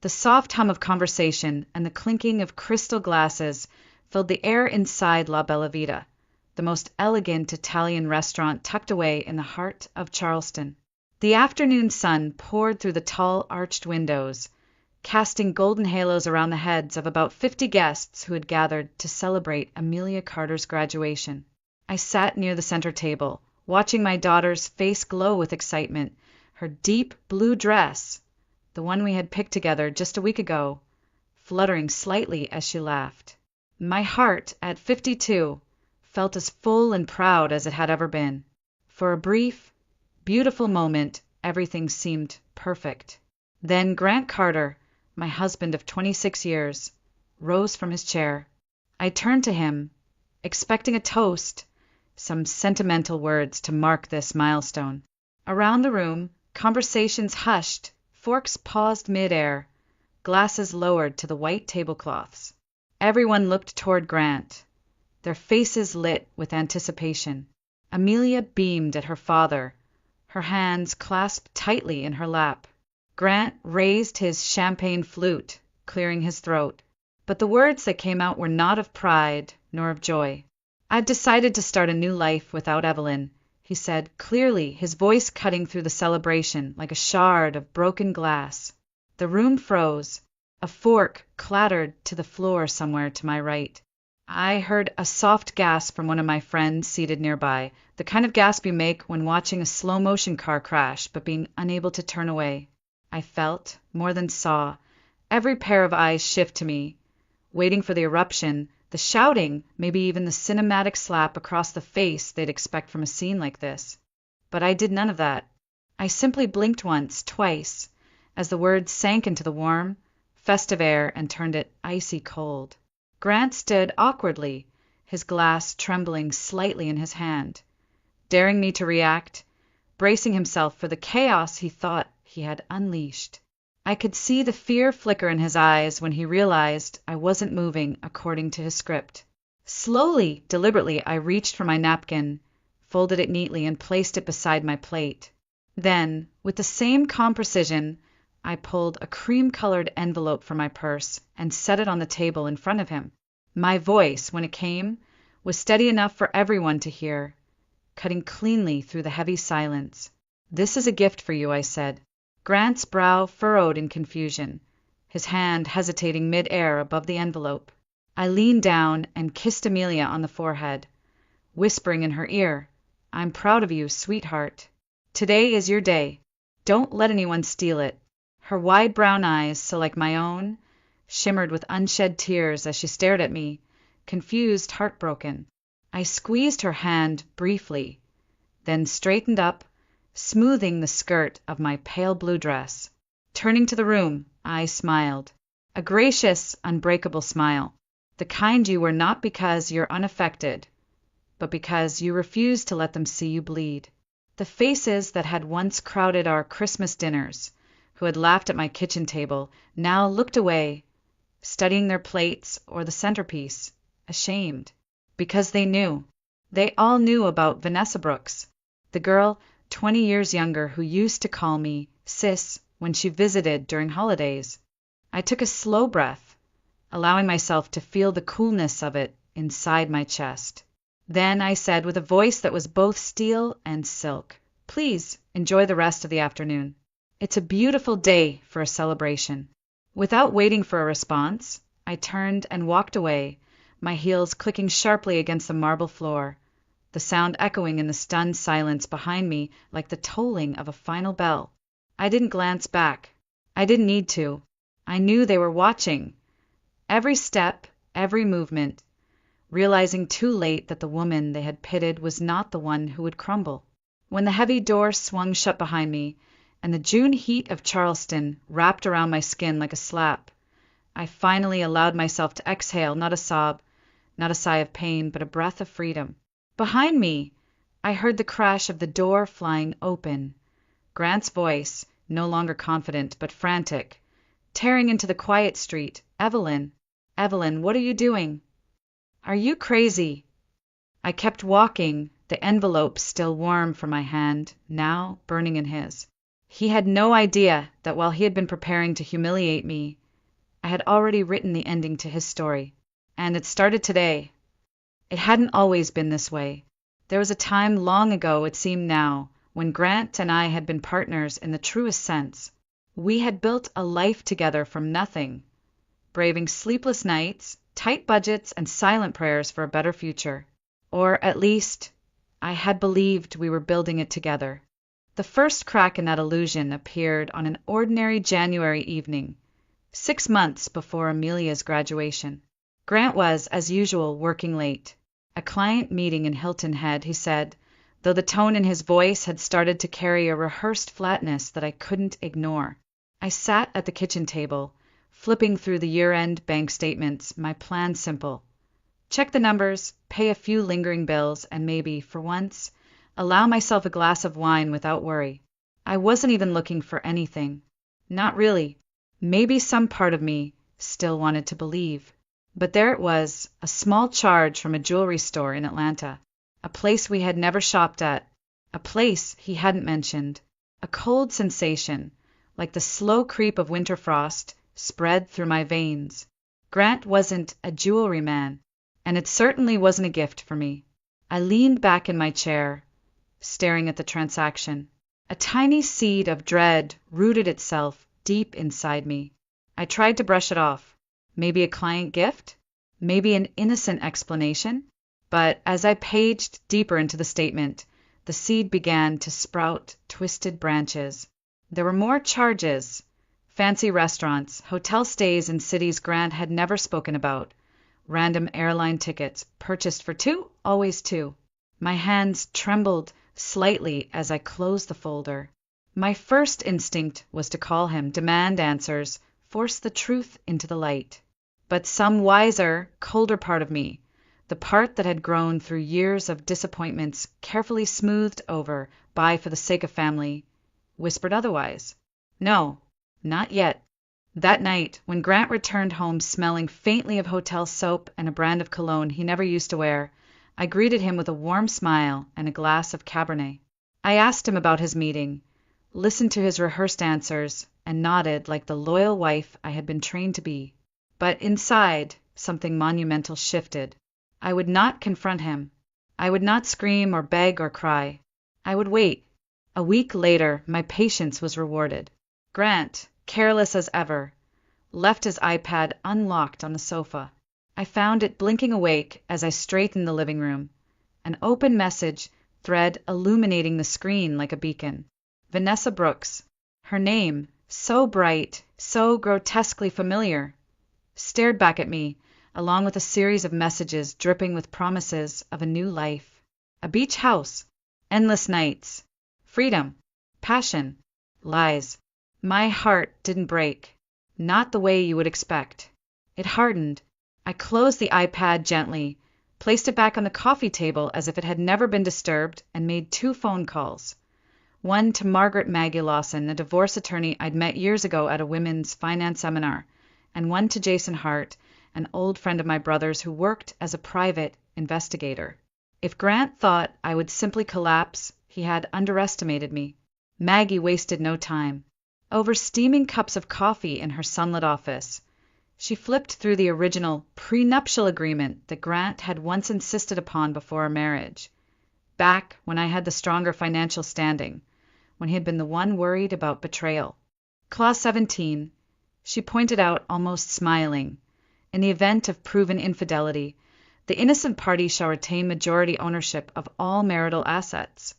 The soft hum of conversation and the clinking of crystal glasses filled the air inside La Bella Vita, the most elegant Italian restaurant tucked away in the heart of Charleston. The afternoon sun poured through the tall arched windows, casting golden halos around the heads of about 50 guests who had gathered to celebrate Amelia Carter's graduation. I sat near the center table, watching my daughter's face glow with excitement, her deep blue dress, the one we had picked together just a week ago, fluttering slightly as she laughed. My heart, at 52, felt as full and proud as it had ever been. For a brief, beautiful moment, everything seemed perfect. Then Grant Carter, my husband of 26 years, rose from his chair. I turned to him, expecting a toast, some sentimental words to mark this milestone. Around the room, conversations hushed, forks paused mid-air, glasses lowered to the white tablecloths. Everyone looked toward Grant, their faces lit with anticipation. Amelia beamed at her father, her hands clasped tightly in her lap. Grant raised his champagne flute, clearing his throat. But the words that came out were not of pride nor of joy. "I've decided to start a new life without Evelyn," he said, clearly, his voice cutting through the celebration like a shard of broken glass. The room froze. A fork clattered to the floor somewhere to my right. I heard a soft gasp from one of my friends seated nearby, the kind of gasp you make when watching a slow-motion car crash but being unable to turn away. I felt, more than saw, every pair of eyes shift to me, waiting for the eruption, the shouting, maybe even the cinematic slap across the face they'd expect from a scene like this. But I did none of that. I simply blinked once, twice, as the words sank into the warm, festive air and turned it icy cold. Grant stood awkwardly, his glass trembling slightly in his hand, daring me to react, bracing himself for the chaos he thought he had unleashed. I could see the fear flicker in his eyes when he realized I wasn't moving according to his script. Slowly, deliberately, I reached for my napkin, folded it neatly, and placed it beside my plate. Then, with the same calm precision, I pulled a cream-colored envelope from my purse and set it on the table in front of him. My voice, when it came, was steady enough for everyone to hear, cutting cleanly through the heavy silence. "This is a gift for you," I said. Grant's brow furrowed in confusion, his hand hesitating mid-air above the envelope. I leaned down and kissed Amelia on the forehead, whispering in her ear, "I'm proud of you, sweetheart. Today is your day. Don't let anyone steal it." Her wide brown eyes, so like my own, shimmered with unshed tears as she stared at me, confused, heartbroken. I squeezed her hand briefly, then straightened up, smoothing the skirt of my pale blue dress. Turning to the room, I smiled. A gracious, unbreakable smile. The kind you were not because you're unaffected, but because you refused to let them see you bleed. The faces that had once crowded our Christmas dinners, who had laughed at my kitchen table, now looked away, studying their plates or the centerpiece, ashamed. Because they knew. They all knew about Vanessa Brooks, the girl 20 years younger who used to call me Sis when she visited during holidays. I took a slow breath, allowing myself to feel the coolness of it inside my chest. Then I said with a voice that was both steel and silk, "Please enjoy the rest of the afternoon. It's a beautiful day for a celebration." Without waiting for a response, I turned and walked away, my heels clicking sharply against the marble floor, the sound echoing in the stunned silence behind me like the tolling of a final bell. I didn't glance back. I didn't need to. I knew they were watching. Every step, every movement, realizing too late that the woman they had pitted was not the one who would crumble. When the heavy door swung shut behind me, and the June heat of Charleston wrapped around my skin like a slap, I finally allowed myself to exhale, not a sob, not a sigh of pain, but a breath of freedom. Behind me, I heard the crash of the door flying open, Grant's voice, no longer confident but frantic, tearing into the quiet street. "Evelyn, Evelyn, what are you doing? Are you crazy?" I kept walking, the envelope still warm from my hand, now burning in his. He had no idea that while he had been preparing to humiliate me, I had already written the ending to his story. And it started today. It hadn't always been this way. There was a time long ago, it seemed now, when Grant and I had been partners in the truest sense. We had built a life together from nothing, braving sleepless nights, tight budgets, and silent prayers for a better future. Or, at least, I had believed we were building it together. The first crack in that illusion appeared on an ordinary January evening, 6 months before Amelia's graduation. Grant was, as usual, working late. A client meeting in Hilton Head, he said, though the tone in his voice had started to carry a rehearsed flatness that I couldn't ignore. I sat at the kitchen table, flipping through the year-end bank statements, my plan simple. Check the numbers, pay a few lingering bills, and maybe, for once, allow myself a glass of wine without worry. I wasn't even looking for anything. Not really. Maybe some part of me still wanted to believe. But there it was, a small charge from a jewelry store in Atlanta, a place we had never shopped at, a place he hadn't mentioned. A cold sensation, like the slow creep of winter frost, spread through my veins. Grant wasn't a jewelry man, and it certainly wasn't a gift for me. I leaned back in my chair, staring at the transaction. A tiny seed of dread rooted itself deep inside me. I tried to brush it off. Maybe a client gift? Maybe an innocent explanation? But as I paged deeper into the statement, the seed began to sprout twisted branches. There were more charges. Fancy restaurants, hotel stays in cities Grant had never spoken about, random airline tickets, purchased for two, always two. My hands trembled slightly as I closed the folder. My first instinct was to call him, demand answers, force the truth into the light. But some wiser, colder part of me, the part that had grown through years of disappointments carefully smoothed over by for the sake of family, whispered otherwise. No, not yet. That night, when Grant returned home smelling faintly of hotel soap and a brand of cologne he never used to wear, I greeted him with a warm smile and a glass of Cabernet. I asked him about his meeting, listened to his rehearsed answers, and nodded like the loyal wife I had been trained to be. But inside, something monumental shifted. I would not confront him. I would not scream or beg or cry. I would wait. A week later, my patience was rewarded. Grant, careless as ever, left his iPad unlocked on the sofa. I found it blinking awake as I straightened the living room, an open message thread illuminating the screen like a beacon. Vanessa Brooks. Her name, so bright, so grotesquely familiar, stared back at me, along with a series of messages dripping with promises of a new life. A beach house, endless nights, freedom, passion, lies. My heart didn't break, not the way you would expect. It hardened. I closed the iPad gently, placed it back on the coffee table as if it had never been disturbed, and made 2 phone calls. One to Margaret Maggie Lawson, a divorce attorney I'd met years ago at a women's finance seminar, and one to Jason Hart, an old friend of my brother's who worked as a private investigator. If Grant thought I would simply collapse, he had underestimated me. Maggie wasted no time. Over steaming cups of coffee in her sunlit office, she flipped through the original prenuptial agreement that Grant had once insisted upon before our marriage, back when I had the stronger financial standing, when he had been the one worried about betrayal. Clause 17, she pointed out almost smiling, in the event of proven infidelity, the innocent party shall retain majority ownership of all marital assets,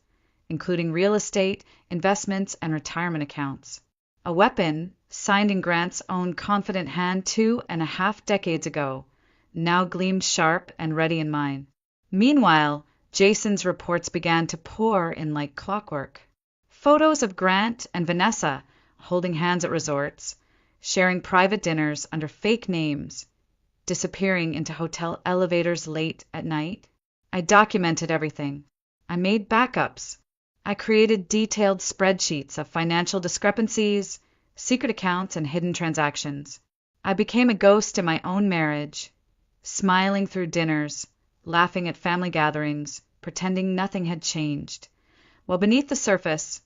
including real estate, investments, and retirement accounts. A weapon, signed in Grant's own confident hand 2.5 decades ago, now gleamed sharp and ready in mine. Meanwhile, Jason's reports began to pour in like clockwork. Photos of Grant and Vanessa holding hands at resorts, sharing private dinners under fake names, disappearing into hotel elevators late at night. I documented everything. I made backups. I created detailed spreadsheets of financial discrepancies, secret accounts, and hidden transactions. I became a ghost in my own marriage, smiling through dinners, laughing at family gatherings, pretending nothing had changed, while beneath the surface,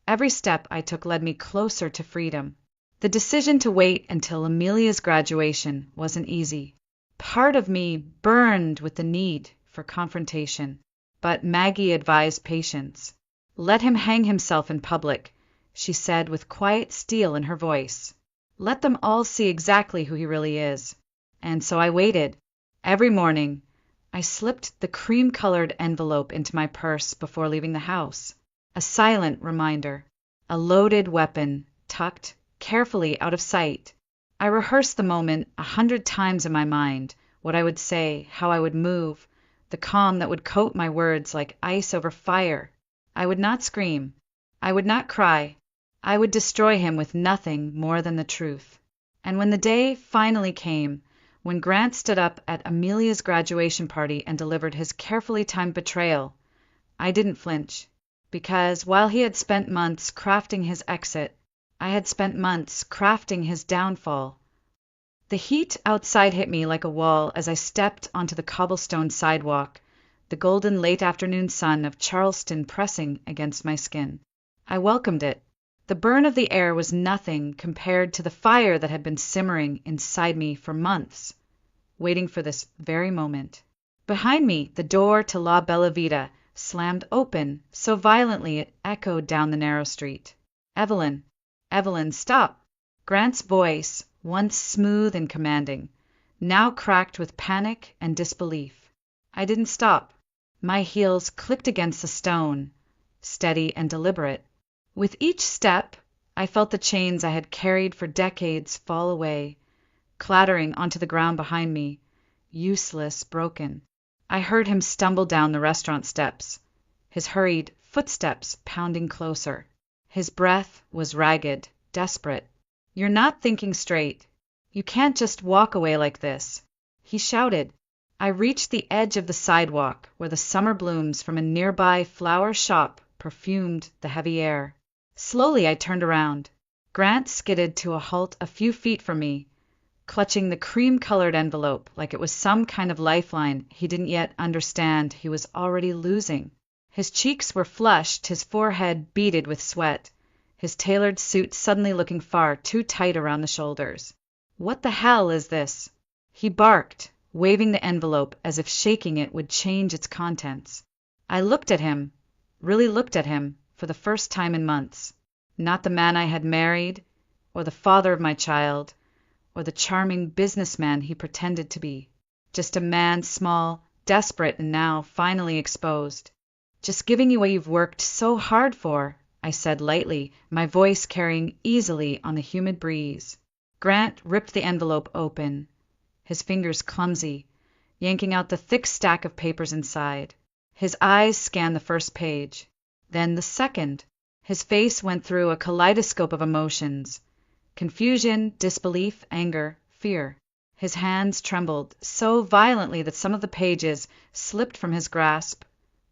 Every step I took led me closer to freedom. The decision to wait until Amelia's graduation wasn't easy. Part of me burned with the need for confrontation, but Maggie advised patience. "Let him hang himself in public," she said with quiet steel in her voice. "Let them all see exactly who he really is." And so I waited. Every morning, I slipped the cream-colored envelope into my purse before leaving the house. A silent reminder. A loaded weapon, tucked carefully out of sight. I rehearsed the moment 100 times in my mind, what I would say, how I would move, the calm that would coat my words like ice over fire. I would not scream. I would not cry. I would destroy him with nothing more than the truth. And when the day finally came, when Grant stood up at Amelia's graduation party and delivered his carefully timed betrayal, I didn't flinch. Because while he had spent months crafting his exit, I had spent months crafting his downfall. The heat outside hit me like a wall as I stepped onto the cobblestone sidewalk, the golden late afternoon sun of Charleston pressing against my skin. I welcomed it. The burn of the air was nothing compared to the fire that had been simmering inside me for months, waiting for this very moment. Behind me, the door to La Bella Vita slammed open so violently it echoed down the narrow street. "Evelyn! Evelyn, stop!" Grant's voice, once smooth and commanding, now cracked with panic and disbelief. I didn't stop. My heels clicked against the stone, steady and deliberate. With each step, I felt the chains I had carried for decades fall away, clattering onto the ground behind me, useless, broken. I heard him stumble down the restaurant steps, his hurried footsteps pounding closer. His breath was ragged, desperate. "You're not thinking straight. You can't just walk away like this," he shouted. I reached the edge of the sidewalk where the summer blooms from a nearby flower shop perfumed the heavy air. Slowly I turned around. Grant skidded to a halt a few feet from me, clutching the cream-colored envelope like it was some kind of lifeline he didn't yet understand he was already losing. His cheeks were flushed, his forehead beaded with sweat, his tailored suit suddenly looking far too tight around the shoulders. "What the hell is this?" he barked, waving the envelope as if shaking it would change its contents. I looked at him, really looked at him, for the first time in months. Not the man I had married, or the father of my child, or the charming businessman he pretended to be. Just a man, small, desperate, and now finally exposed. "Just giving you what you've worked so hard for," I said lightly, my voice carrying easily on the humid breeze. Grant ripped the envelope open, his fingers clumsy, yanking out the thick stack of papers inside. His eyes scanned the first page, then the second. His face went through a kaleidoscope of emotions: confusion, disbelief, anger, fear. His hands trembled so violently that some of the pages slipped from his grasp,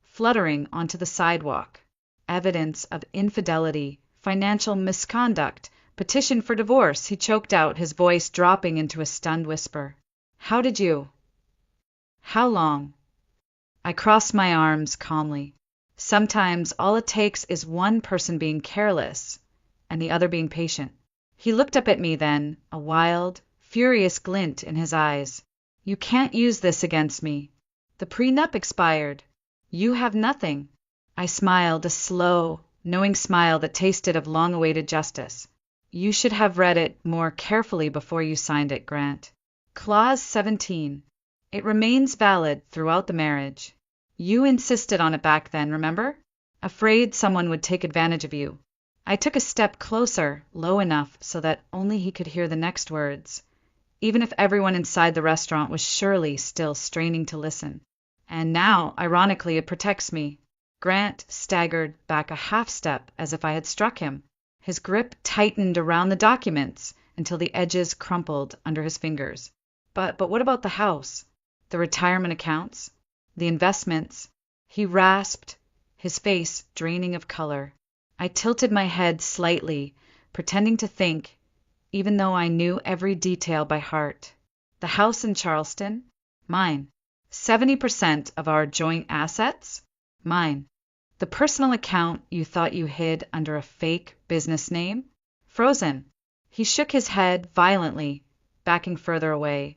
fluttering onto the sidewalk. Evidence of infidelity, financial misconduct, petition for divorce, he choked out, his voice dropping into a stunned whisper. "How did you? How long?" I crossed my arms calmly. Sometimes all it takes is one person being careless and the other being patient. He looked up at me then, a wild, furious glint in his eyes. "You can't use this against me. The prenup expired. You have nothing." I smiled, a slow, knowing smile that tasted of long-awaited justice. "You should have read it more carefully before you signed it, Grant. Clause 17. It remains valid throughout the marriage. You insisted on it back then, remember? Afraid someone would take advantage of you." I took a step closer, low enough so that only he could hear the next words, even if everyone inside the restaurant was surely still straining to listen. "And now, ironically, it protects me." Grant staggered back a half step as if I had struck him. His grip tightened around the documents until the edges crumpled under his fingers. But what about the house? The retirement accounts? The investments?" He rasped, his face draining of color. I tilted my head slightly, pretending to think, even though I knew every detail by heart. "The house in Charleston? Mine. 70% of our joint assets? Mine. The personal account you thought you hid under a fake business name? Frozen. He shook his head violently, backing further away,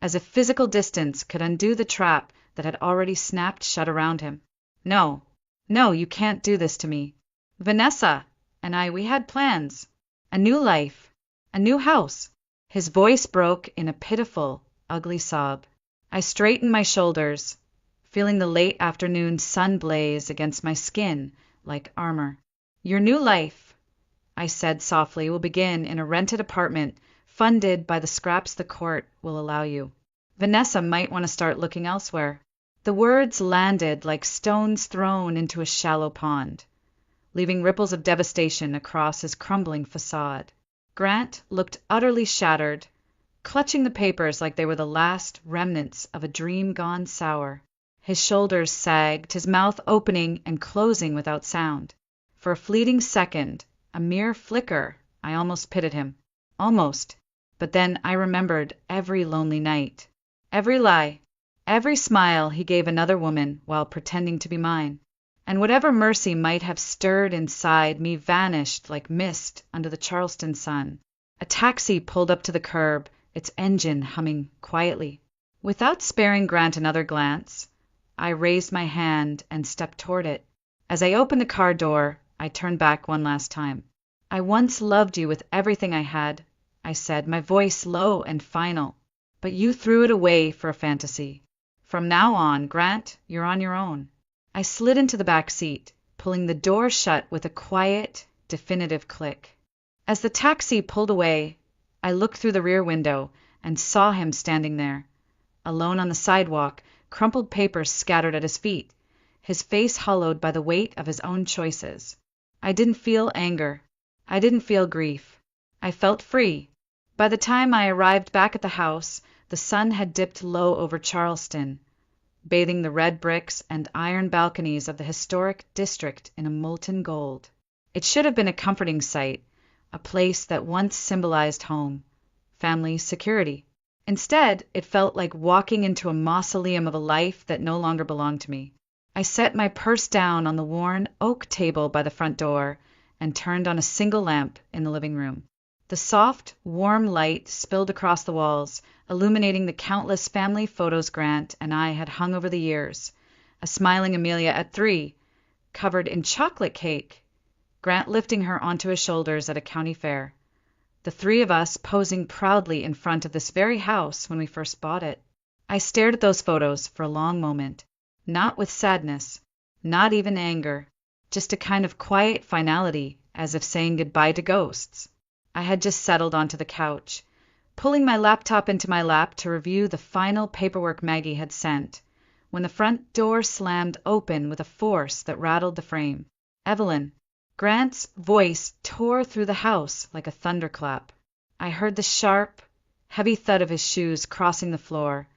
as if physical distance could undo the trap that had already snapped shut around him. No, no, you can't do this to me. Vanessa and I, we had plans. A new life. A new house. His voice broke in a pitiful, ugly sob. I straightened my shoulders, feeling the late afternoon sun blaze against my skin like armor. Your new life, I said softly, will begin in a rented apartment funded by the scraps the court will allow you. Vanessa might want to start looking elsewhere. The words landed like stones thrown into a shallow pond, leaving ripples of devastation across his crumbling facade. Grant looked utterly shattered, clutching the papers like they were the last remnants of a dream gone sour. His shoulders sagged, his mouth opening and closing without sound. For a fleeting second, a mere flicker, I almost pitied him. Almost. But then I remembered every lonely night, every lie, every smile he gave another woman while pretending to be mine. And whatever mercy might have stirred inside me vanished like mist under the Charleston sun. A taxi pulled up to the curb, its engine humming quietly. Without sparing Grant another glance, I raised my hand and stepped toward it. As I opened the car door, I turned back one last time. I once loved you with everything I had, I said, my voice low and final. But you threw it away for a fantasy. From now on, Grant, you're on your own. I slid into the back seat, pulling the door shut with a quiet, definitive click. As the taxi pulled away, I looked through the rear window and saw him standing there, alone on the sidewalk, crumpled papers scattered at his feet, his face hollowed by the weight of his own choices. I didn't feel anger. I didn't feel grief. I felt free. By the time I arrived back at the house, the sun had dipped low over Charleston, bathing the red bricks and iron balconies of the historic district in a molten gold. It should have been a comforting sight, a place that once symbolized home, family, security. Instead, it felt like walking into a mausoleum of a life that no longer belonged to me. I set my purse down on the worn oak table by the front door and turned on a single lamp in the living room. The soft, warm light spilled across the walls, illuminating the countless family photos Grant and I had hung over the years. A smiling Amelia at 3, covered in chocolate cake, Grant lifting her onto his shoulders at a county fair. The three of us posing proudly in front of this very house when we first bought it. I stared at those photos for a long moment, not with sadness, not even anger, just a kind of quiet finality, as if saying goodbye to ghosts. I had just settled onto the couch, pulling my laptop into my lap to review the final paperwork Maggie had sent, when the front door slammed open with a force that rattled the frame. Evelyn. Grant's voice tore through the house like a thunderclap. I heard the sharp, heavy thud of his shoes crossing the floor,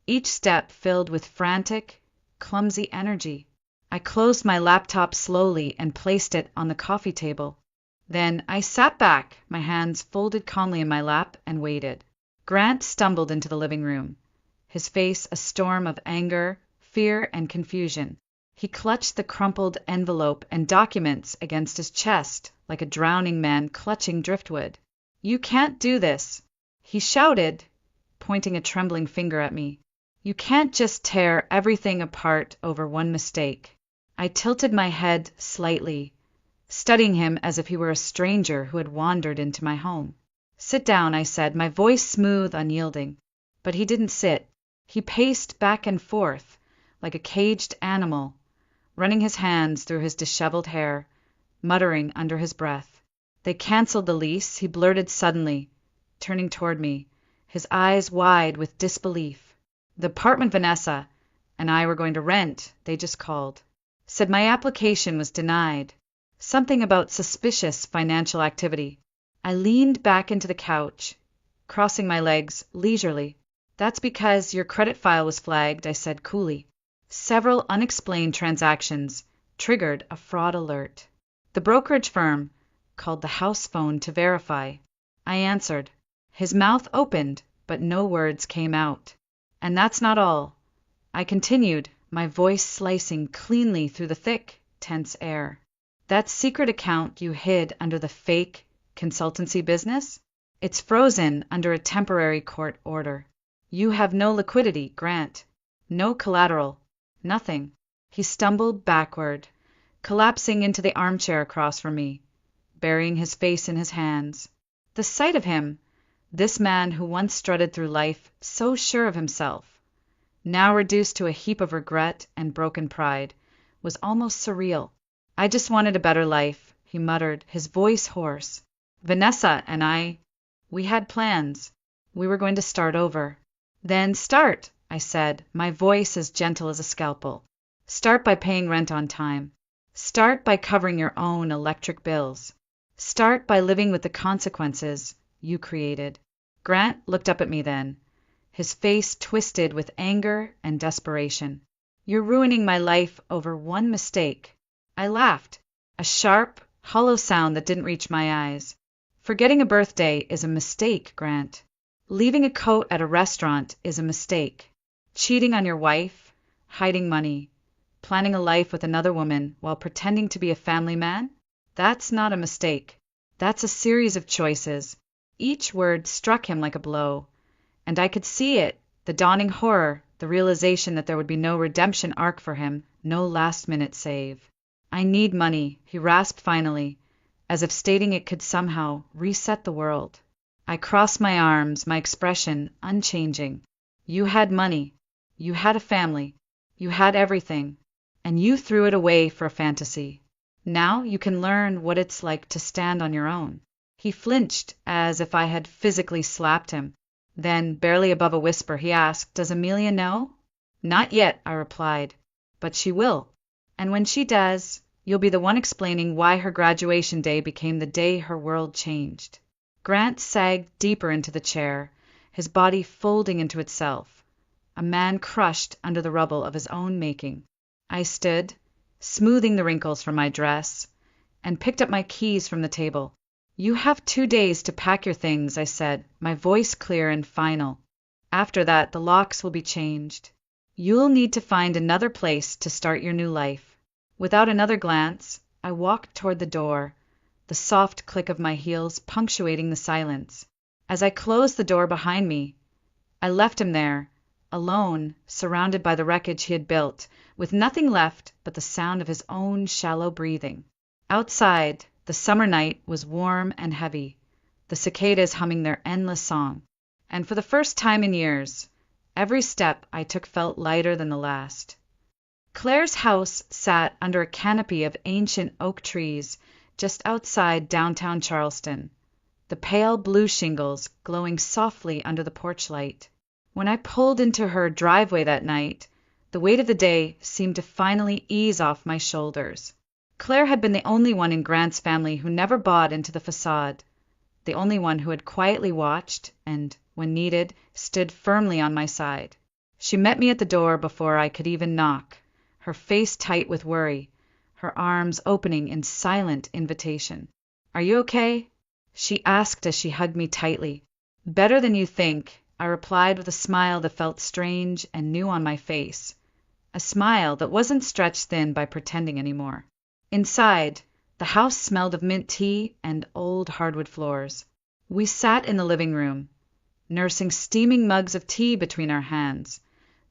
each step filled with frantic, clumsy energy. I closed my laptop slowly and placed it on the coffee table. Then I sat back, my hands folded calmly in my lap, and waited. Grant stumbled into the living room, his face a storm of anger, fear, and confusion. He clutched the crumpled envelope and documents against his chest like a drowning man clutching driftwood. "You can't do this," he shouted, pointing a trembling finger at me. "You can't just tear everything apart over one mistake." I tilted my head slightly, studying him as if he were a stranger who had wandered into my home. "Sit down," I said, my voice smooth, unyielding. But he didn't sit. He paced back and forth, like a caged animal, running his hands through his disheveled hair, muttering under his breath. "They canceled the lease," he blurted suddenly, turning toward me, his eyes wide with disbelief. "The apartment Vanessa and I were going to rent, they just called. Said my application was denied. Something about suspicious financial activity." I leaned back into the couch, crossing my legs leisurely. "That's because your credit file was flagged," I said coolly. "Several unexplained transactions triggered a fraud alert. The brokerage firm called the house phone to verify." I answered. His mouth opened, but no words came out. "And that's not all," I continued, my voice slicing cleanly through the thick, tense air. That secret account you hid under the fake consultancy business? It's frozen under a temporary court order. You have no liquidity, Grant. No collateral. Nothing. He stumbled backward, collapsing into the armchair across from me, burying his face in his hands. The sight of him, this man who once strutted through life so sure of himself, now reduced to a heap of regret and broken pride, was almost surreal. I just wanted a better life, he muttered, his voice hoarse. Vanessa and I, we had plans. We were going to start over. Then start, I said, my voice as gentle as a scalpel. Start by paying rent on time. Start by covering your own electric bills. Start by living with the consequences you created. Grant looked up at me then, his face twisted with anger and desperation. You're ruining my life over one mistake. I laughed, a sharp, hollow sound that didn't reach my eyes. Forgetting a birthday is a mistake, Grant. Leaving a coat at a restaurant is a mistake. Cheating on your wife, hiding money, planning a life with another woman while pretending to be a family man? That's not a mistake. That's a series of choices. Each word struck him like a blow, and I could see it, the dawning horror, the realization that there would be no redemption arc for him, no last-minute save. I need money, he rasped finally, as if stating it could somehow reset the world. I crossed my arms, my expression unchanging. You had money. You had a family. You had everything. And you threw it away for a fantasy. Now you can learn what it's like to stand on your own. He flinched, as if I had physically slapped him. Then, barely above a whisper, he asked, Does Amelia know? Not yet, I replied. But she will. And when she does, you'll be the one explaining why her graduation day became the day her world changed. Grant sagged deeper into the chair, his body folding into itself, a man crushed under the rubble of his own making. I stood, smoothing the wrinkles from my dress, and picked up my keys from the table. You have 2 days to pack your things, I said, my voice clear and final. After that, the locks will be changed. You'll need to find another place to start your new life. Without another glance, I walked toward the door, the soft click of my heels punctuating the silence. As I closed the door behind me, I left him there, alone, surrounded by the wreckage he had built, with nothing left but the sound of his own shallow breathing. Outside, the summer night was warm and heavy, the cicadas humming their endless song, and for the first time in years, every step I took felt lighter than the last. Claire's house sat under a canopy of ancient oak trees just outside downtown Charleston, the pale blue shingles glowing softly under the porch light. When I pulled into her driveway that night, the weight of the day seemed to finally ease off my shoulders. Claire had been the only one in Grant's family who never bought into the facade, the only one who had quietly watched and, when needed, stood firmly on my side. She met me at the door before I could even knock, her face tight with worry, her arms opening in silent invitation. Are you okay? She asked as she hugged me tightly. Better than you think, I replied with a smile that felt strange and new on my face, a smile that wasn't stretched thin by pretending anymore. Inside, the house smelled of mint tea and old hardwood floors. We sat in the living room, nursing steaming mugs of tea between our hands,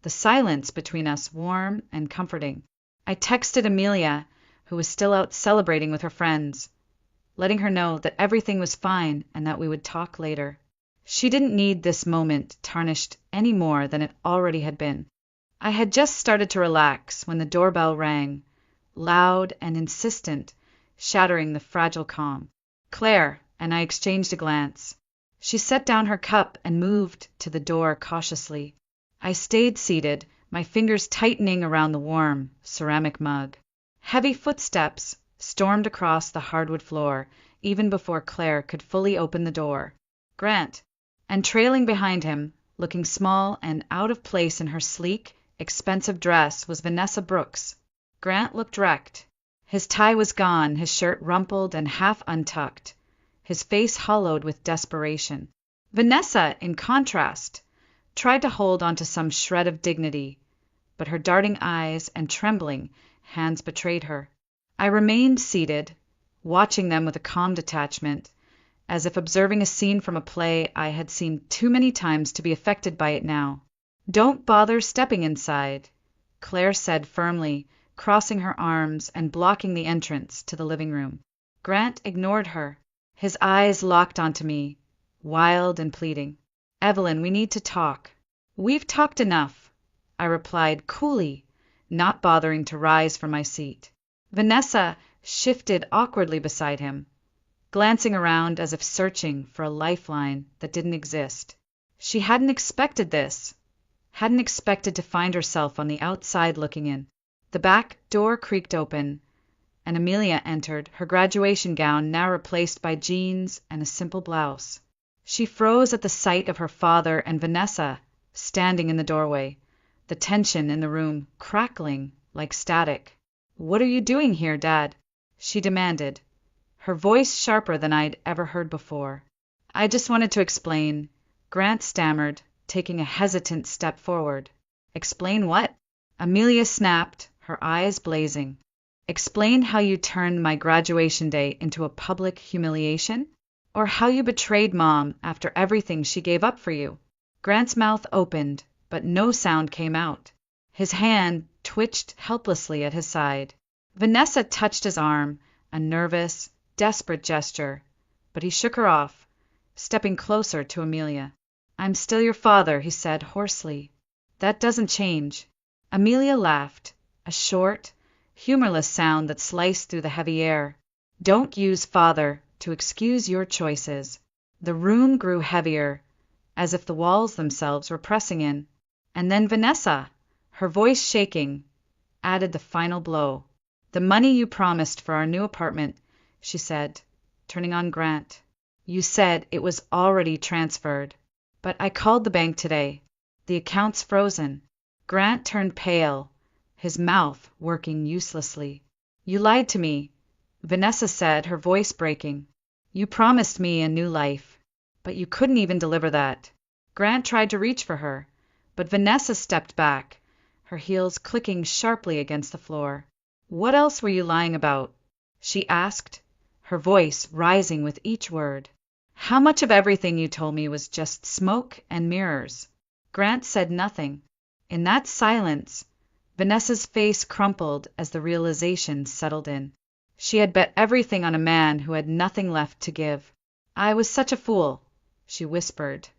the silence between us warm and comforting. I texted Amelia, who was still out celebrating with her friends, letting her know that everything was fine and that we would talk later. She didn't need this moment tarnished any more than it already had been. I had just started to relax when the doorbell rang, loud and insistent, shattering the fragile calm. Claire, and I exchanged a glance. She set down her cup and moved to the door cautiously. I stayed seated, my fingers tightening around the warm, ceramic mug. Heavy footsteps stormed across the hardwood floor even before Claire could fully open the door. Grant, and trailing behind him, looking small and out of place in her sleek, expensive dress, was Vanessa Brooks. Grant looked wrecked. His tie was gone, his shirt rumpled and half untucked, his face hollowed with desperation. Vanessa, in contrast, tried to hold onto some shred of dignity, but her darting eyes and trembling hands betrayed her. I remained seated, watching them with a calm detachment, as if observing a scene from a play I had seen too many times to be affected by it now. "Don't bother stepping inside," Claire said firmly, crossing her arms and blocking the entrance to the living room. Grant ignored her. His eyes locked onto me, wild and pleading. "Evelyn, we need to talk." "We've talked enough," I replied coolly, not bothering to rise from my seat. Vanessa shifted awkwardly beside him, glancing around as if searching for a lifeline that didn't exist. She hadn't expected this, hadn't expected to find herself on the outside looking in. The back door creaked open, and Amelia entered, her graduation gown now replaced by jeans and a simple blouse. She froze at the sight of her father and Vanessa standing in the doorway, the tension in the room crackling like static. "What are you doing here, Dad?" she demanded, her voice sharper than I'd ever heard before. "I just wanted to explain," Grant stammered, taking a hesitant step forward. "Explain what?" Amelia snapped, her eyes blazing. "Explain how you turned my graduation day into a public humiliation? Or how you betrayed Mom after everything she gave up for you?" Grant's mouth opened, but no sound came out. His hand twitched helplessly at his side. Vanessa touched his arm, a nervous, desperate gesture, but he shook her off, stepping closer to Amelia. "I'm still your father," he said hoarsely. "That doesn't change." Amelia laughed, a short, humorless sound that sliced through the heavy air. "Don't use father to excuse your choices." The room grew heavier, as if the walls themselves were pressing in. And then Vanessa, her voice shaking, added the final blow. "The money you promised for our new apartment," she said, turning on Grant. "You said it was already transferred. But I called the bank today. The account's frozen." Grant turned pale, his mouth working uselessly. "You lied to me," Vanessa said, her voice breaking. "You promised me a new life, but you couldn't even deliver that." Grant tried to reach for her, but Vanessa stepped back, her heels clicking sharply against the floor. "What else were you lying about?" she asked, her voice rising with each word. "How much of everything you told me was just smoke and mirrors?" Grant said nothing. In that silence, Vanessa's face crumpled as the realization settled in. She had bet everything on a man who had nothing left to give. "I was such a fool," she whispered,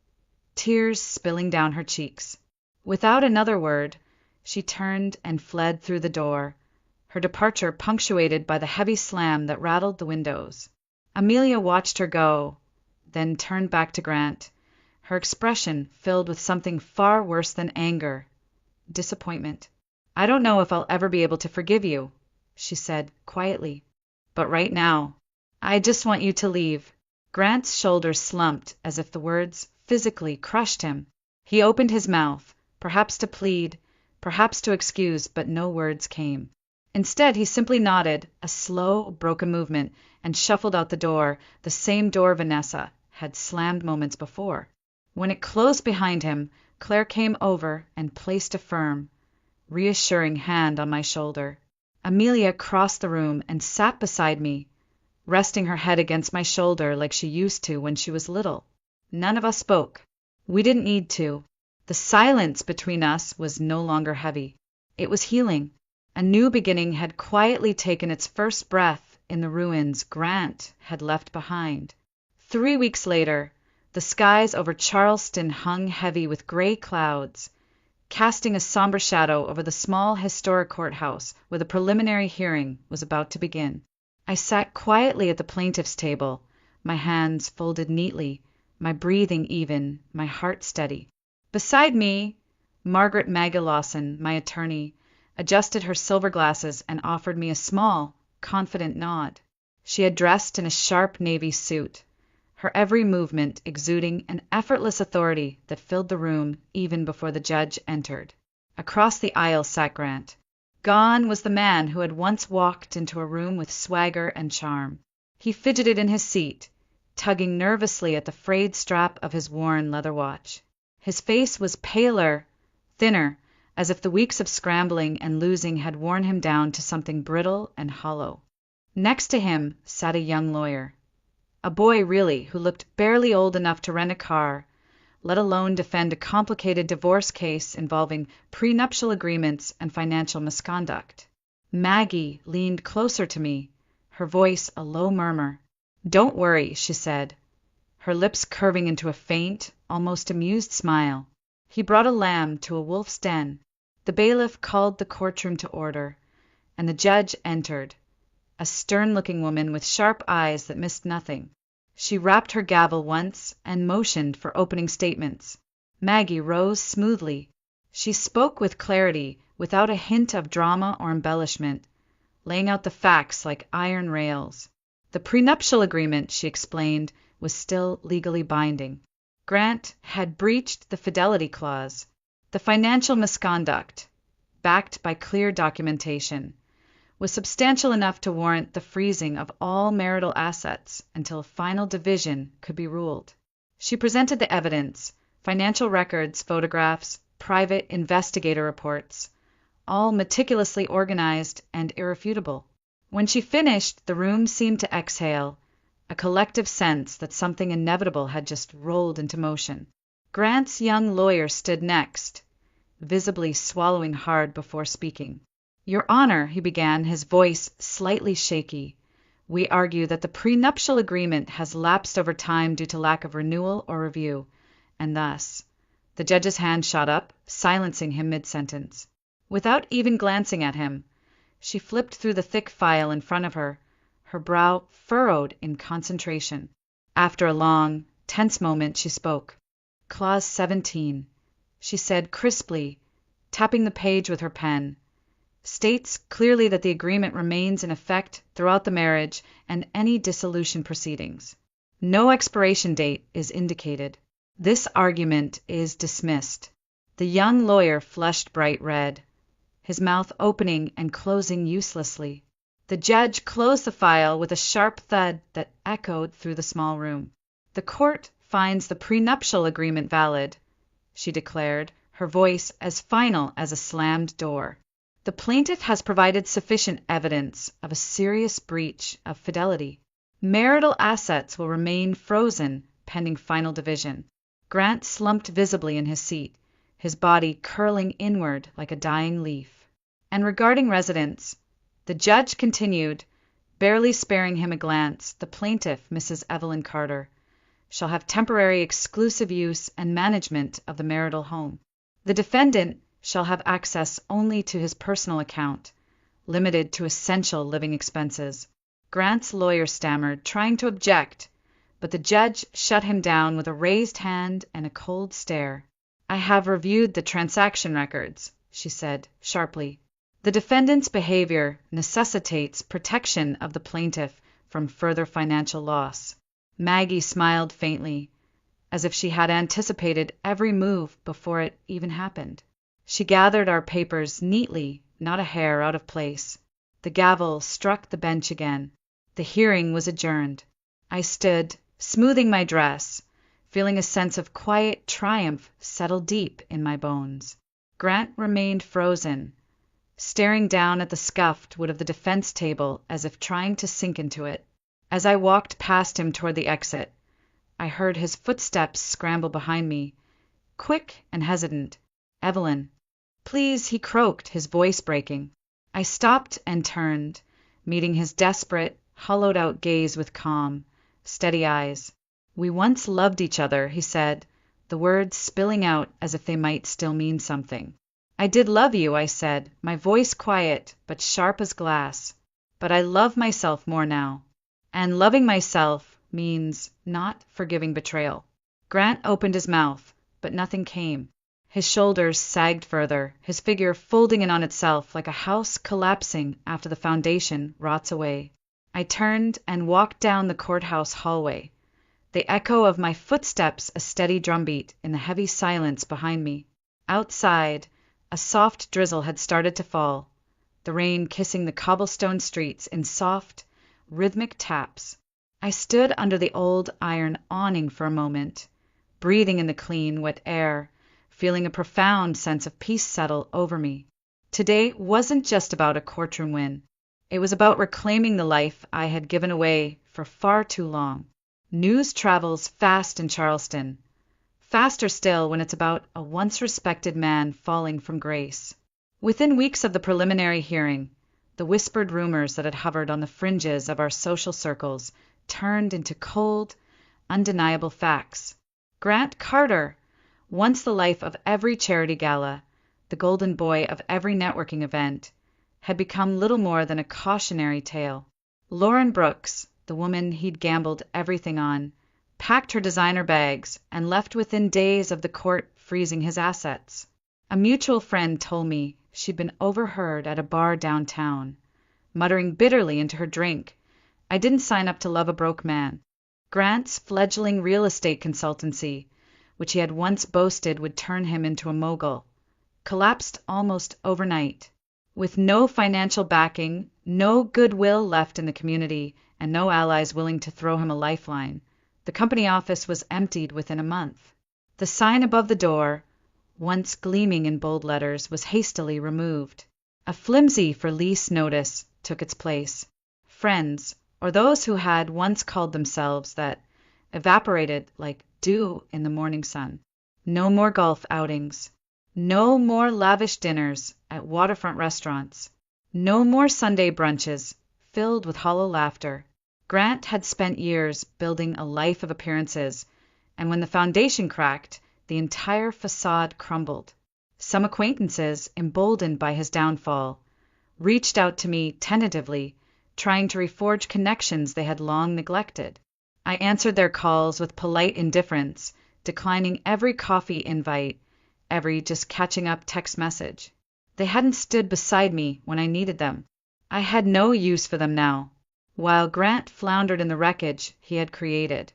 tears spilling down her cheeks. Without another word, she turned and fled through the door, her departure punctuated by the heavy slam that rattled the windows. Amelia watched her go, then turned back to Grant, her expression filled with something far worse than anger, disappointment. "I don't know if I'll ever be able to forgive you," she said quietly. "But right now, I just want you to leave." Grant's shoulders slumped as if the words physically crushed him. He opened his mouth, perhaps to plead, perhaps to excuse, but no words came. Instead, he simply nodded, a slow, broken movement, and shuffled out the door, the same door Vanessa had slammed moments before. When it closed behind him, Claire came over and placed a firm, reassuring hand on my shoulder. Amelia crossed the room and sat beside me, resting her head against my shoulder like she used to when she was little. None of us spoke. We didn't need to. The silence between us was no longer heavy. It was healing. A new beginning had quietly taken its first breath in the ruins Grant had left behind. 3 weeks later, the skies over Charleston hung heavy with gray clouds, casting a somber shadow over the small historic courthouse where the preliminary hearing was about to begin. I sat quietly at the plaintiff's table, my hands folded neatly, my breathing even, my heart steady. Beside me, Margaret Maggie Lawson, my attorney, adjusted her silver glasses and offered me a small, confident nod. She had dressed in a sharp navy suit, her every movement exuding an effortless authority that filled the room even before the judge entered. Across the aisle sat Grant. Gone was the man who had once walked into a room with swagger and charm. He fidgeted in his seat, tugging nervously at the frayed strap of his worn leather watch. His face was paler, thinner, as if the weeks of scrambling and losing had worn him down to something brittle and hollow. Next to him sat a young lawyer. A boy, really, who looked barely old enough to rent a car, let alone defend a complicated divorce case involving prenuptial agreements and financial misconduct. Maggie leaned closer to me, her voice a low murmur. "Don't worry," she said, her lips curving into a faint, almost amused smile. He brought a lamb to a wolf's den. The bailiff called the courtroom to order, and the judge entered, a stern-looking woman with sharp eyes that missed nothing. She rapped her gavel once and motioned for opening statements. Maggie rose smoothly. She spoke with clarity, without a hint of drama or embellishment, laying out the facts like iron rails. The prenuptial agreement, she explained, was still legally binding. Grant had breached the fidelity clause. The financial misconduct, backed by clear documentation, was substantial enough to warrant the freezing of all marital assets until final division could be ruled. She presented the evidence, financial records, photographs, private investigator reports, all meticulously organized and irrefutable. When she finished, the room seemed to exhale, a collective sense that something inevitable had just rolled into motion. Grant's young lawyer stood next, visibly swallowing hard before speaking. "Your Honor," he began, his voice slightly shaky, "we argue that the prenuptial agreement has lapsed over time due to lack of renewal or review, and thus—" The judge's hand shot up, silencing him mid-sentence. Without even glancing at him, she flipped through the thick file in front of her, her brow furrowed in concentration. After a long, tense moment, she spoke. "Clause 17," she said crisply, tapping the page with her pen, "states clearly that the agreement remains in effect throughout the marriage and any dissolution proceedings. No expiration date is indicated. This argument is dismissed." The young lawyer flushed bright red, his mouth opening and closing uselessly. The judge closed the file with a sharp thud that echoed through the small room. "The court finds the prenuptial agreement valid," she declared, her voice as final as a slammed door. "The plaintiff has provided sufficient evidence of a serious breach of fidelity. Marital assets will remain frozen pending final division." Grant slumped visibly in his seat, his body curling inward like a dying leaf. "And regarding residence," the judge continued, barely sparing him a glance, "the plaintiff, Mrs. Evelyn Carter, shall have temporary exclusive use and management of the marital home. The defendant shall have access only to his personal account, limited to essential living expenses." Grant's lawyer stammered, trying to object, but the judge shut him down with a raised hand and a cold stare. "I have reviewed the transaction records," she said sharply. "The defendant's behavior necessitates protection of the plaintiff from further financial loss." Maggie smiled faintly, as if she had anticipated every move before it even happened. She gathered our papers neatly, not a hair out of place. The gavel struck the bench again. The hearing was adjourned. I stood, smoothing my dress, feeling a sense of quiet triumph settle deep in my bones. Grant remained frozen, staring down at the scuffed wood of the defense table as if trying to sink into it. As I walked past him toward the exit, I heard his footsteps scramble behind me, quick and hesitant. "Evelyn." "Please," he croaked, his voice breaking. I stopped and turned, meeting his desperate, hollowed-out gaze with calm, steady eyes. "We once loved each other," he said, the words spilling out as if they might still mean something. "I did love you," I said, my voice quiet but sharp as glass. "But I love myself more now. And loving myself means not forgiving betrayal." Grant opened his mouth, but nothing came. His shoulders sagged further, his figure folding in on itself like a house collapsing after the foundation rots away. I turned and walked down the courthouse hallway, the echo of my footsteps a steady drumbeat in the heavy silence behind me. Outside, a soft drizzle had started to fall, the rain kissing the cobblestone streets in soft, rhythmic taps. I stood under the old iron awning for a moment, breathing in the clean, wet air, feeling a profound sense of peace settle over me. Today wasn't just about a courtroom win. It was about reclaiming the life I had given away for far too long. News travels fast in Charleston, faster still when it's about a once respected man falling from grace. Within weeks of the preliminary hearing, the whispered rumors that had hovered on the fringes of our social circles turned into cold, undeniable facts. Grant Carter, once the life of every charity gala, the golden boy of every networking event, had become little more than a cautionary tale. Lauren Brooks, the woman he'd gambled everything on, packed her designer bags and left within days of the court freezing his assets. A mutual friend told me she'd been overheard at a bar downtown, muttering bitterly into her drink, "I didn't sign up to love a broke man." Grant's fledgling real estate consultancy, which he had once boasted would turn him into a mogul, collapsed almost overnight. With no financial backing, no goodwill left in the community, and no allies willing to throw him a lifeline, the company office was emptied within a month. The sign above the door, once gleaming in bold letters, was hastily removed. A flimsy for lease notice took its place. Friends, or those who had once called themselves that, evaporated like dew in the morning sun. No more golf outings. No more lavish dinners at waterfront restaurants. No more Sunday brunches filled with hollow laughter. Grant had spent years building a life of appearances, and when the foundation cracked, the entire facade crumbled. Some acquaintances, emboldened by his downfall, reached out to me tentatively, trying to reforge connections they had long neglected. I answered their calls with polite indifference, declining every coffee invite, every just catching up text message. They hadn't stood beside me when I needed them. I had no use for them now. While Grant floundered in the wreckage he had created,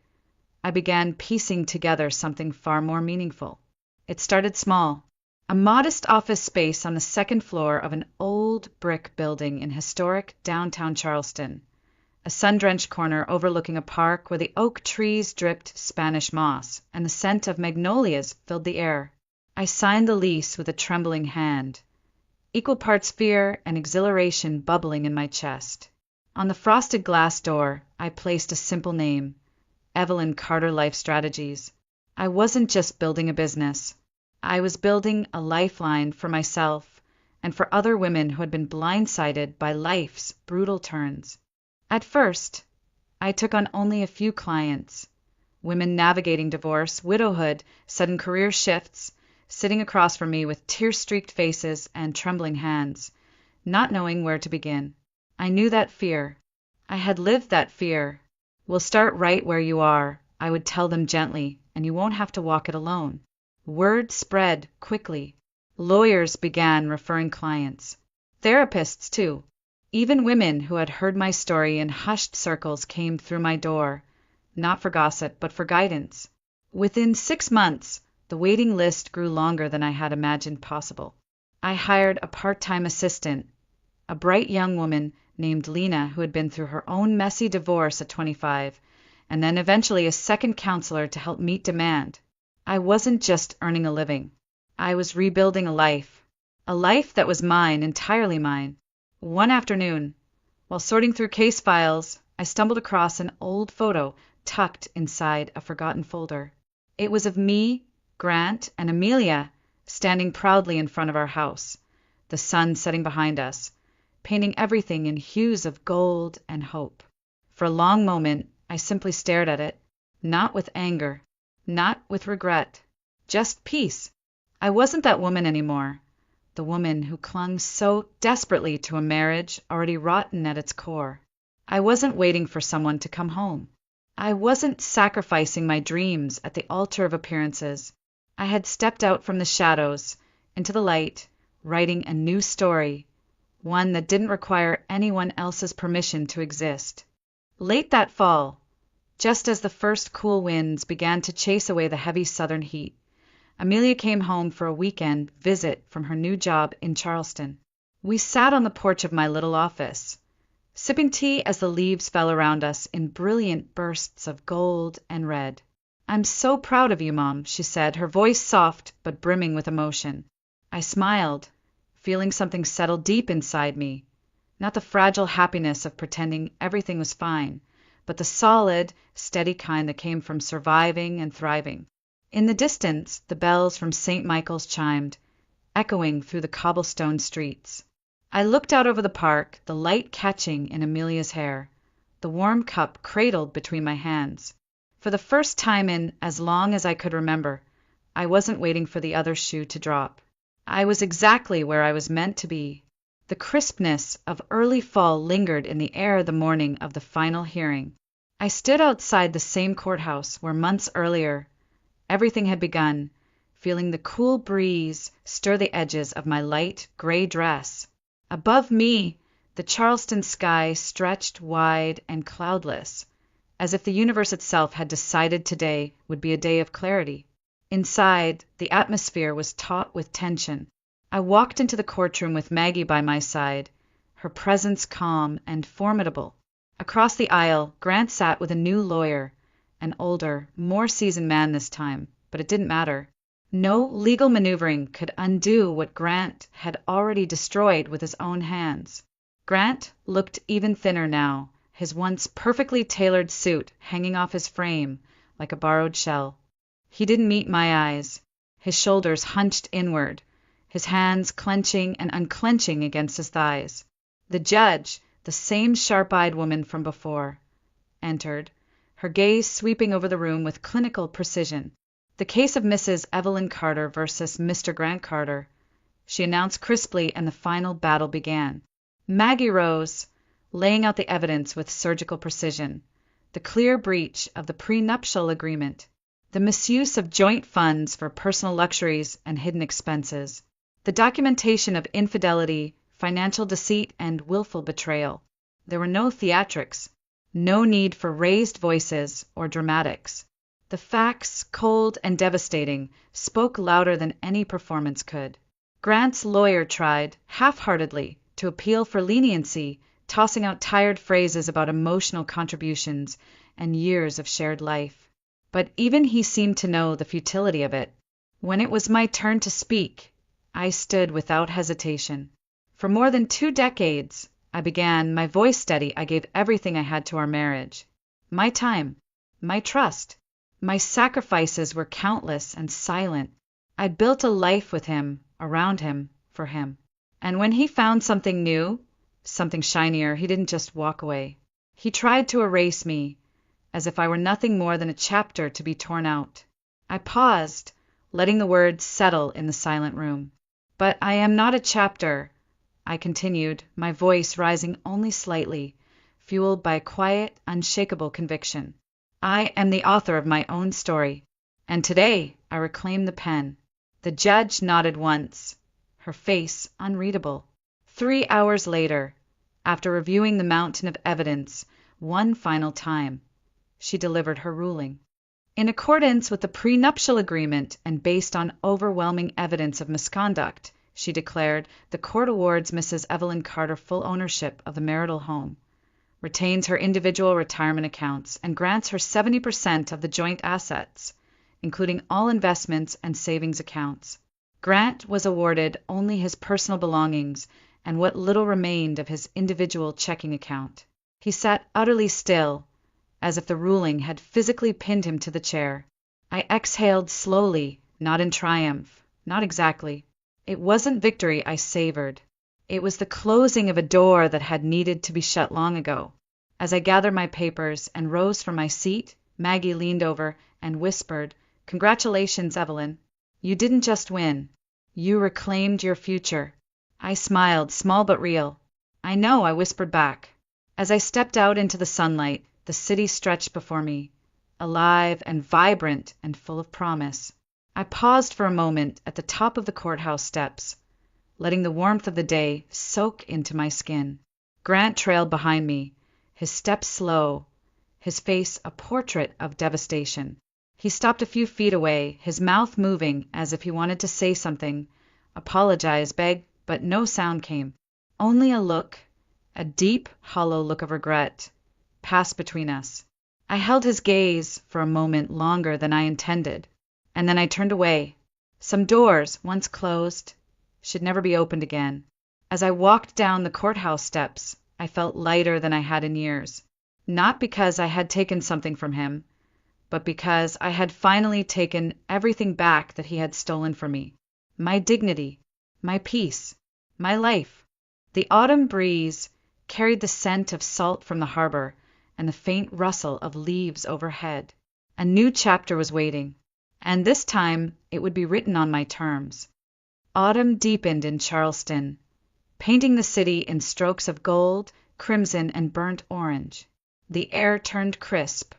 I began piecing together something far more meaningful. It started small. A modest office space on the second floor of an old brick building in historic downtown Charleston, a sun-drenched corner overlooking a park where the oak trees dripped Spanish moss and the scent of magnolias filled the air. I signed the lease with a trembling hand, equal parts fear and exhilaration bubbling in my chest. On the frosted glass door, I placed a simple name, Evelyn Carter Life Strategies. I wasn't just building a business. I was building a lifeline for myself and for other women who had been blindsided by life's brutal turns. At first, I took on only a few clients, women navigating divorce, widowhood, sudden career shifts, sitting across from me with tear-streaked faces and trembling hands, not knowing where to begin. I knew that fear. I had lived that fear. "We'll start right where you are," I would tell them gently, "and you won't have to walk it alone." Word spread quickly. Lawyers began referring clients. Therapists, too. Even women who had heard my story in hushed circles came through my door, not for gossip, but for guidance. Within 6 months, the waiting list grew longer than I had imagined possible. I hired a part-time assistant, a bright young woman named Lena who had been through her own messy divorce at 25, and then eventually a second counselor to help meet demand. I wasn't just earning a living. I was rebuilding a life that was mine, entirely mine. One afternoon, while sorting through case files, I stumbled across an old photo tucked inside a forgotten folder. It was of me, Grant, and Amelia standing proudly in front of our house, the sun setting behind us, painting everything in hues of gold and hope. For a long moment, I simply stared at it, not with anger, not with regret, just peace. I wasn't that woman anymore, the woman who clung so desperately to a marriage already rotten at its core. I wasn't waiting for someone to come home. I wasn't sacrificing my dreams at the altar of appearances. I had stepped out from the shadows into the light, writing a new story, one that didn't require anyone else's permission to exist. Late that fall, just as the first cool winds began to chase away the heavy southern heat, Amelia came home for a weekend visit from her new job in Charleston. We sat on the porch of my little office, sipping tea as the leaves fell around us in brilliant bursts of gold and red. "I'm so proud of you, Mom," she said, her voice soft but brimming with emotion. I smiled, feeling something settle deep inside me. Not the fragile happiness of pretending everything was fine, but the solid, steady kind that came from surviving and thriving. In the distance, the bells from St. Michael's chimed, echoing through the cobblestone streets. I looked out over the park, the light catching in Amelia's hair, the warm cup cradled between my hands. For the first time in as long as I could remember, I wasn't waiting for the other shoe to drop. I was exactly where I was meant to be. The crispness of early fall lingered in the air the morning of the final hearing. I stood outside the same courthouse where months earlier everything had begun, feeling the cool breeze stir the edges of my light gray dress. Above me, the Charleston sky stretched wide and cloudless, as if the universe itself had decided today would be a day of clarity. Inside, the atmosphere was taut with tension. I walked into the courtroom with Maggie by my side, her presence calm and formidable. Across the aisle, Grant sat with a new lawyer, an older, more seasoned man this time, but it didn't matter. No legal maneuvering could undo what Grant had already destroyed with his own hands. Grant looked even thinner now, his once perfectly tailored suit hanging off his frame like a borrowed shell. He didn't meet my eyes, his shoulders hunched inward, his hands clenching and unclenching against his thighs. The judge, the same sharp-eyed woman from before, entered, her gaze sweeping over the room with clinical precision. The case of Mrs. Evelyn Carter versus Mr. Grant Carter, she announced crisply, and the final battle began. Maggie rose, laying out the evidence with surgical precision. The clear breach of the prenuptial agreement, the misuse of joint funds for personal luxuries and hidden expenses, the documentation of infidelity, financial deceit, and willful betrayal. There were no theatrics, no need for raised voices or dramatics. The facts, cold and devastating, spoke louder than any performance could. Grant's lawyer tried, half-heartedly, to appeal for leniency, tossing out tired phrases about emotional contributions and years of shared life. But even he seemed to know the futility of it. When it was my turn to speak, I stood without hesitation. For more than 2 decades, I began, my voice steady, I gave everything I had to our marriage. My time, my trust, my sacrifices were countless and silent. I built a life with him, around him, for him. And when he found something new, something shinier, he didn't just walk away. He tried to erase me, as if I were nothing more than a chapter to be torn out. I paused, letting the words settle in the silent room. But I am not a chapter, I continued, my voice rising only slightly, fueled by a quiet, unshakable conviction. I am the author of my own story, and today I reclaim the pen. The judge nodded once, her face unreadable. 3 hours later, after reviewing the mountain of evidence one final time, she delivered her ruling. In accordance with the prenuptial agreement and based on overwhelming evidence of misconduct, she declared, the court awards Mrs. Evelyn Carter full ownership of the marital home, retains her individual retirement accounts, and grants her 70% of the joint assets, including all investments and savings accounts. Grant was awarded only his personal belongings and what little remained of his individual checking account. He sat utterly still, as if the ruling had physically pinned him to the chair. I exhaled slowly, not in triumph, not exactly. It wasn't victory I savored. It was the closing of a door that had needed to be shut long ago. As I gathered my papers and rose from my seat, Maggie leaned over and whispered, "Congratulations, Evelyn. You didn't just win. You reclaimed your future." I smiled, small but real. "I know," I whispered back. As I stepped out into the sunlight, the city stretched before me, alive and vibrant and full of promise. I paused for a moment at the top of the courthouse steps, letting the warmth of the day soak into my skin. Grant trailed behind me, his steps slow, his face a portrait of devastation. He stopped a few feet away, his mouth moving as if he wanted to say something, apologize, beg, but no sound came. Only a look, a deep, hollow look of regret, passed between us. I held his gaze for a moment longer than I intended, and then I turned away. Some doors, once closed, should never be opened again. As I walked down the courthouse steps, I felt lighter than I had in years. Not because I had taken something from him, but because I had finally taken everything back that he had stolen from me. My dignity, my peace, my life. The autumn breeze carried the scent of salt from the harbor and the faint rustle of leaves overhead. A new chapter was waiting, and this time it would be written on my terms. Autumn deepened in Charleston, painting the city in strokes of gold, crimson, and burnt orange. The air turned crisp,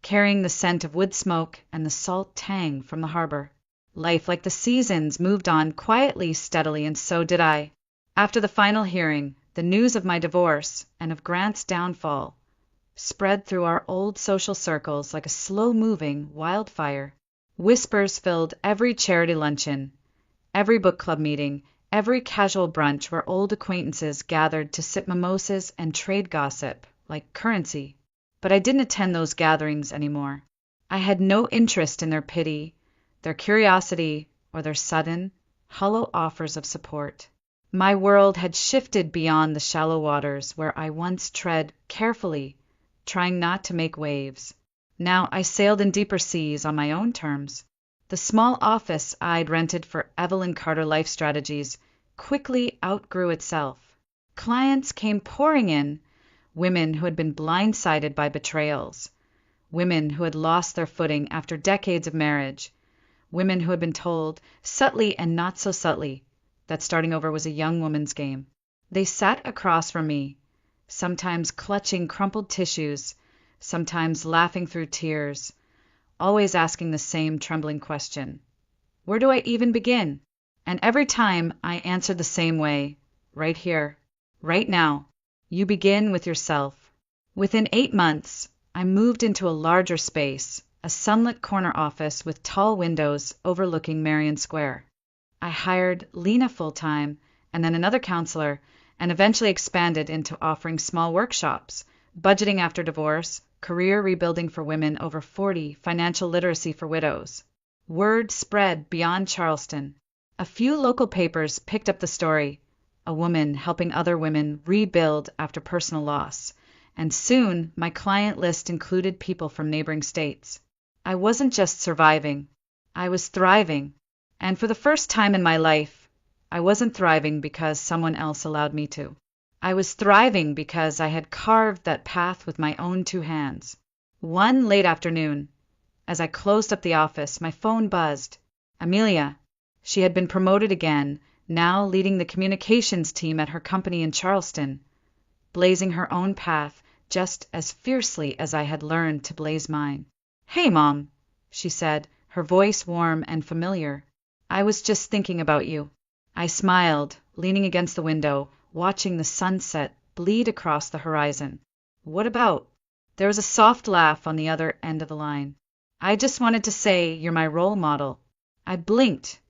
carrying the scent of wood smoke and the salt tang from the harbor. Life, like the seasons, moved on quietly, steadily, and so did I. After the final hearing, the news of my divorce and of Grant's downfall spread through our old social circles like a slow-moving wildfire. Whispers filled every charity luncheon, every book club meeting, every casual brunch where old acquaintances gathered to sip mimosas and trade gossip like currency. But I didn't attend those gatherings anymore. I had no interest in their pity, their curiosity, or their sudden, hollow offers of support. My world had shifted beyond the shallow waters where I once tread carefully, trying not to make waves. Now I sailed in deeper seas on my own terms. The small office I'd rented for Evelyn Carter Life Strategies quickly outgrew itself. Clients came pouring in, women who had been blindsided by betrayals, women who had lost their footing after decades of marriage, women who had been told, subtly and not so subtly, that starting over was a young woman's game. They sat across from me, sometimes clutching crumpled tissues, sometimes laughing through tears, always asking the same trembling question. Where do I even begin? And every time I answered the same way, right here, right now. You begin with yourself. Within 8 months, I moved into a larger space, a sunlit corner office with tall windows overlooking Marion Square. I hired Lena full-time, and then another counselor, and eventually expanded into offering small workshops, budgeting after divorce, career rebuilding for women over 40, financial literacy for widows. Word spread beyond Charleston. A few local papers picked up the story, a woman helping other women rebuild after personal loss, and soon my client list included people from neighboring states. I wasn't just surviving, I was thriving. And for the first time in my life, I wasn't thriving because someone else allowed me to. I was thriving because I had carved that path with my own 2 hands. One late afternoon, as I closed up the office, my phone buzzed. Amelia. She had been promoted again, now leading the communications team at her company in Charleston, blazing her own path just as fiercely as I had learned to blaze mine. "Hey, Mom," she said, her voice warm and familiar. "I was just thinking about you." I smiled, leaning against the window, watching the sunset bleed across the horizon. "What about?" There was a soft laugh on the other end of the line. "I just wanted to say you're my role model." I blinked,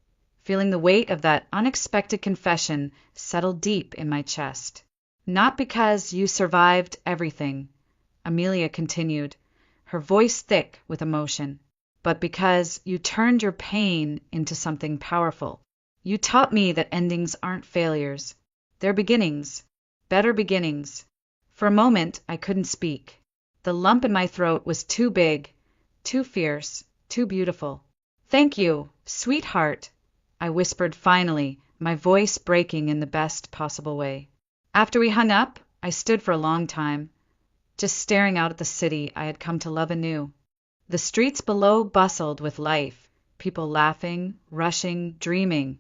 feeling the weight of that unexpected confession settle deep in my chest. "Not because you survived everything," Amelia continued, her voice thick with emotion, "but because you turned your pain into something powerful. You taught me that endings aren't failures. They're beginnings, better beginnings." For a moment, I couldn't speak. The lump in my throat was too big, too fierce, too beautiful. "Thank you, sweetheart," I whispered finally, my voice breaking in the best possible way. After we hung up, I stood for a long time, just staring out at the city I had come to love anew. The streets below bustled with life, people laughing, rushing, dreaming,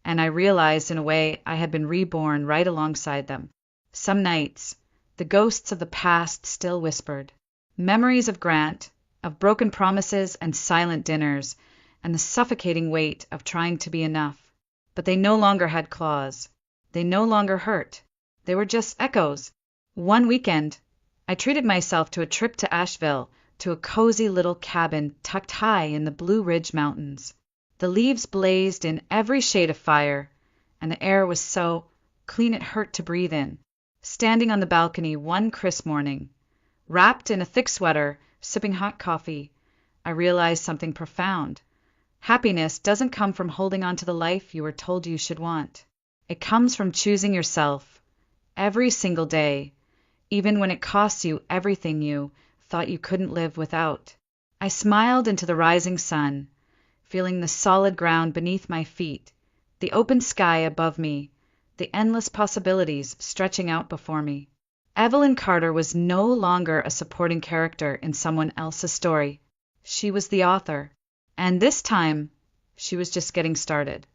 and I realized in a way I had been reborn right alongside them. Some nights, the ghosts of the past still whispered. Memories of Grant, of broken promises and silent dinners, and the suffocating weight of trying to be enough. But they no longer had claws. They no longer hurt. They were just echoes. One weekend, I treated myself to a trip to Asheville, to a cozy little cabin tucked high in the Blue Ridge Mountains. The leaves blazed in every shade of fire, and the air was so clean it hurt to breathe in. Standing on the balcony one crisp morning, wrapped in a thick sweater, sipping hot coffee, I realized something profound. Happiness doesn't come from holding on to the life you were told you should want. It comes from choosing yourself every single day, even when it costs you everything you thought you couldn't live without. I smiled into the rising sun, feeling the solid ground beneath my feet, the open sky above me, the endless possibilities stretching out before me. Evelyn Carter was no longer a supporting character in someone else's story. She was the author. And this time, she was just getting started.